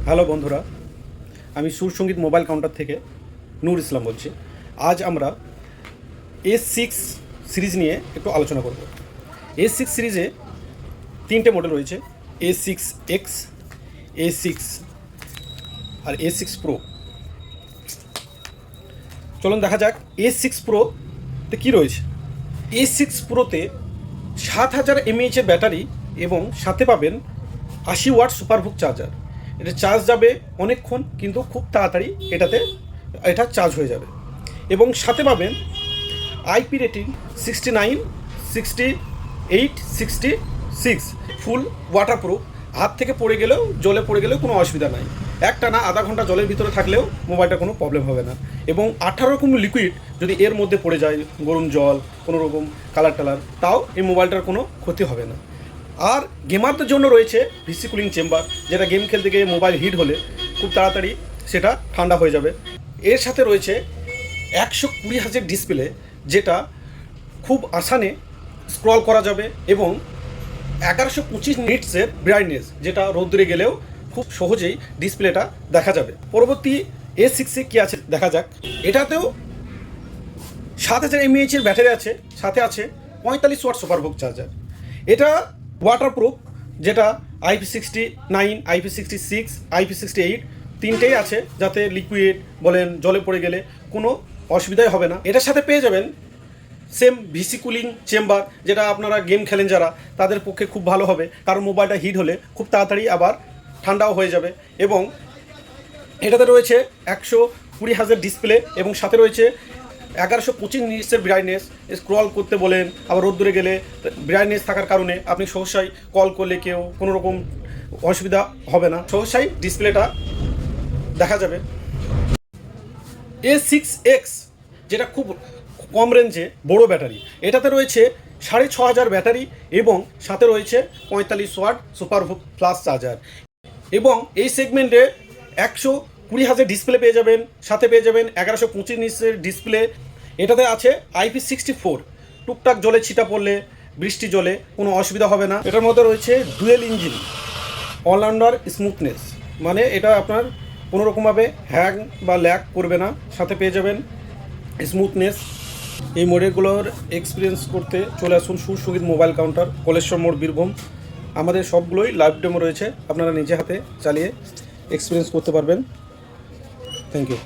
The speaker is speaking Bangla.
হ্যালো বন্ধুরা, আমি সুরসঙ্গীত মোবাইল কাউন্টার থেকে নূর ইসলাম বলছি। আজ আমরা A6 সিরিজ নিয়ে একটু আলোচনা করব। A6 সিরিজে তিনটে মডেল রয়েছে, A6X, A6 আর A6 Pro। চলুন দেখা যাক A6 Proতে কী রয়েছে। A6 Proতে 7000 mAh ব্যাটারি এবং সাথে পাবেন 80 ওয়াট সুপারহুক চার্জার। এটা চার্জ যাবে অনেকক্ষণ, কিন্তু খুব তাড়াতাড়ি এটা চার্জ হয়ে যাবে। এবং সাথে পাবেন IP রেটিং 69, 68, 66, ফুল ওয়াটারপ্রুফ। হাত থেকে পড়ে গেলেও, জলে পড়ে গেলেও কোনো অসুবিধা নাই। একটানা আধা ঘন্টা জলের ভিতরে থাকলেও মোবাইলটা কোনো প্রবলেম হবে না। এবং 18 রকম লিকুইড যদি এর মধ্যে পড়ে যায়, গরম জল, কোনো রকম কালার টালার, তাও এই মোবাইলটার কোনো ক্ষতি হবে না। আর গেমারদের জন্য রয়েছে ভিসি কুলিং চেম্বার, যেটা গেম খেলতে গিয়ে মোবাইল হিট হলে খুব তাড়াতাড়ি সেটা ঠান্ডা হয়ে যাবে। এর সাথে রয়েছে 120 হার্জ ডিসপ্লে, যেটা খুব আসানে স্ক্রল করা যাবে, এবং 1125 নিটসের ব্রাইটনেস, যেটা রোদ্দুরে গেলেও খুব সহজেই ডিসপ্লেটা দেখা যাবে। পরবর্তী A6-এ কী আছে দেখা যাক। এটাতেও 7000 mAh ব্যাটারি আছে, সাথে আছে 45 ওয়াট সুপারহুক চার্জার। এটা ওয়াটারপ্রুফ, যেটা IP69, IP66, IP68 তিনটেই আছে, যাতে লিকুইড বলেন জলে পড়ে গেলে কোনো অসুবিধাই হবে না। এটার সাথে পেয়ে যাবেন সেম ভিসি কুলিং চেম্বার, যেটা আপনারা গেম খেলেন যারা, তাদের পক্ষে খুব ভালো হবে, কারণ মোবাইলটা হিট হলে খুব তাড়াতাড়ি আবার ঠান্ডাও হয়ে যাবে। এবং এটাতে রয়েছে 120 হার্জের ডিসপ্লে, এবং সাথে রয়েছে 1125 নিটসের ব্রাইটনেস। স্ক্রল করতে বলেন, আবার রোদ্দুরে গেলে ব্রাইটনেস থাকার কারণে আপনি সহসাই কল করলে কেউ কোনো রকম অসুবিধা হবে না, সহসাই ডিসপ্লেটা দেখা যাবে। A6X, যেটা খুব কম রেঞ্জে বড় ব্যাটারি, এটাতে রয়েছে 6500 ব্যাটারি এবং সাথে রয়েছে 45 ওয়াট সুপারহুক প্লাস চার্জার। এবং এই সেগমেন্টে 120 হার্জের ডিসপ্লে পেয়ে যাবেন, সাথে পেয়ে যাবেন 1125 নিটসের ডিসপ্লে। এটাতে আছে IP64, টুকটাক জলে ছিটা পড়লে, বৃষ্টি জলে কোনো অসুবিধা হবে না। এটার মধ্যে রয়েছে ডুয়েল ইঞ্জিন, অলরাউন্ডার স্মুথনেস, মানে এটা আপনার কোনো রকমভাবে হ্যাং বা ল্যাগ করবে না। সাথে পেয়ে যাবেন স্মুথনেস। এই মডেলগুলোর এক্সপিরিয়েন্স করতে চলে আসুন সুরসঙ্গীত মোবাইল কাউন্টার, কলেশ্বর মোড়, বীরভূম। আমাদের সবগুলোই লাইভ ডেমো রয়েছে, আপনারা নিজে হাতে চালিয়ে এক্সপিরিয়েন্স করতে পারবেন। Thank you.